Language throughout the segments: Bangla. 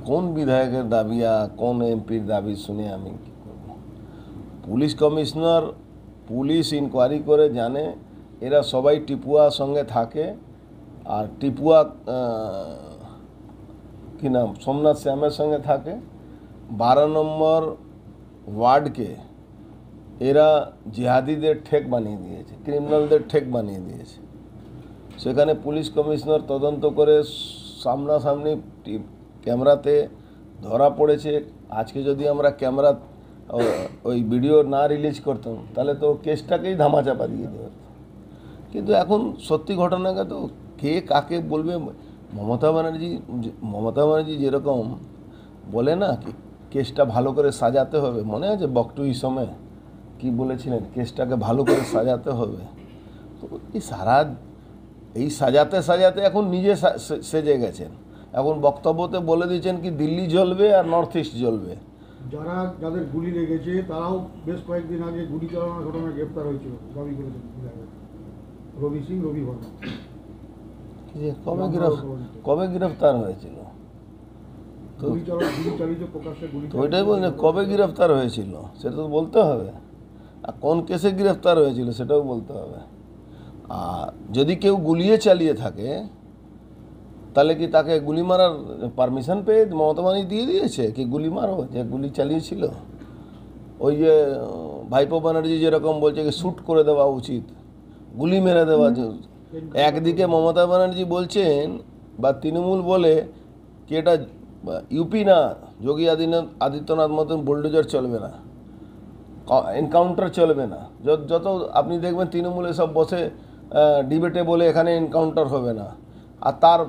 কোন বিধায়কের দাবি আর কোন এমপির দাবি শুনে আমি কি করব? পুলিশ কমিশনার পুলিশ ইনকোয়ারি করে জানে এরা সবাই টিপুয়ার সঙ্গে থাকে। আর টিপুয়া কি নাম সোমনাথ শ্যামের সঙ্গে থাকে। 12 নম্বর ওয়ার্ডকে এরা জিহাদিদের ঠেক বানিয়ে দিয়েছে, ক্রিমিনালদের ঠেক বানিয়ে দিয়েছে। সেখানে পুলিশ কমিশনার তদন্ত করে সামনাসামনি ক্যামেরাতে ধরা পড়েছে। আজকে যদি আমরা ক্যামেরা ওই ভিডিও না রিলিজ করতাম তাহলে তো কেসটাকেই ধামাচাপা দিয়ে দেওয়া হতো। কিন্তু এখন সত্যি ঘটনাকে তো কে কাকে বলবে। মমতা ব্যানার্জি যেরকম বলে না কি কেসটা ভালো করে সাজাতে হবে, মনে আছে বকটু সময় কি বলেছিলেন, কেসটাকে ভালো করে সাজাতে হবে। তো এই সাজাতে সাজাতে এখন নিজে সেজে গেছেন। এখন বক্তব্যতে বলে দিয়েছেন কি দিল্লি জ্বলবে আর নর্থ ইস্ট জ্বলবে। যাদের গুলি লেগেছে তারাও বেশ কয়েকদিন আগে গুলি চালানোর ঘটনায় গ্রেপ্তার হয়েছিল দাবি করেছেন রবি সিং, রবি বর্মা। কবে গ্রেফতার হয়েছিল? তো ওইটাই বলছে কবে গ্রেফতার হয়েছিল সেটা তো বলতে হবে, আর কোন কেসে গ্রেফতার হয়েছিল সেটাও বলতে হবে। আর যদি কেউ গুলিয়ে চালিয়ে থাকে তাহলে কি তাকে গুলি মারার পারমিশন পেয়ে মমতা ব্যানার্জি দিয়ে দিয়েছে কি গুলি মারো, যে গুলি চালিয়েছিল? ওই যে ভাইপো ব্যানার্জি যেরকম বলছে কি শ্যুট করে দেওয়া উচিত, গুলি মেরে দেওয়া। একদিকে মমতা ব্যানার্জি বলছেন বা তৃণমূল বলে কি এটা ইউপি না, যোগী আদিত্যনাথ মতন বুলডোজার চলবে না, এনকাউন্টার চলবে না। যত আপনি দেখবেন তৃণমূল এসব বসে ডিবেটে বলে এখানে এনকাউন্টার হবে না, আর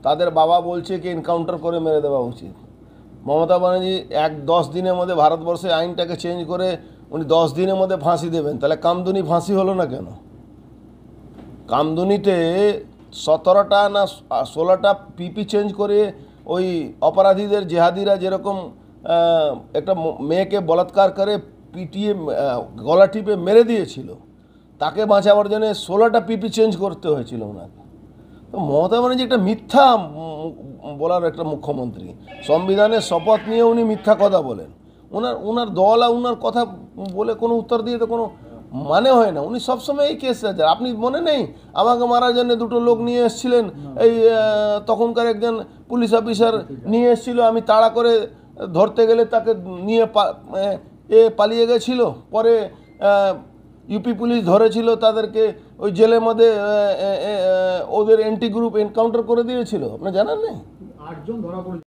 তাদের বাবা বলছে কি এনকাউন্টার করে মেরে দেওয়া উচিত। মমতা ব্যানার্জি 10 দিনের মধ্যে ভারতবর্ষে আইনটাকে চেঞ্জ করে উনি 10 দিনের মধ্যে ফাঁসি দেবেন, তাহলে কামদুনি ফাঁসি হলো না কেন? কামদুনিতে 17টা না 16টা পিপি চেঞ্জ করে ওই অপরাধীদের জেহাদিরা যেরকম একটা মেয়েকে বলাৎকার করে পিটিয়ে গলা টিপে মেরে দিয়েছিল, তাকে বাঁচাবার জন্য 16টা পিপি চেঞ্জ করতে হয়েছিল ওনাকে। তো মমতা ব্যানার্জি একটা মিথ্যা বলার একটা মুখ্যমন্ত্রী, সংবিধানের শপথ নিয়ে উনি মিথ্যা কথা বলেন। ওনার দল আর ওনার কথা বলে কোনো উত্তর দিয়ে তো কোনো মানে হয় না। উনি সবসময় এই কেস আছে। আপনি মনে নেই আমাকে মারার জন্য 2টো লোক নিয়ে এসেছিলেন, এই তখনকার একজন পুলিশ অফিসার নিয়ে এসেছিল, আমি তাড়া করে ধরতে গেলে তাকে নিয়ে পালিয়ে গেছিল। পরে ইউপি পুলিশ ধরেছিল তাদেরকে, ওই জেলের মধ্যে ওদের এন্টি গ্রুপ এনকাউন্টার করে দিয়েছিল। আপনি জানেন না? 8 জন ধরা পড়েছে।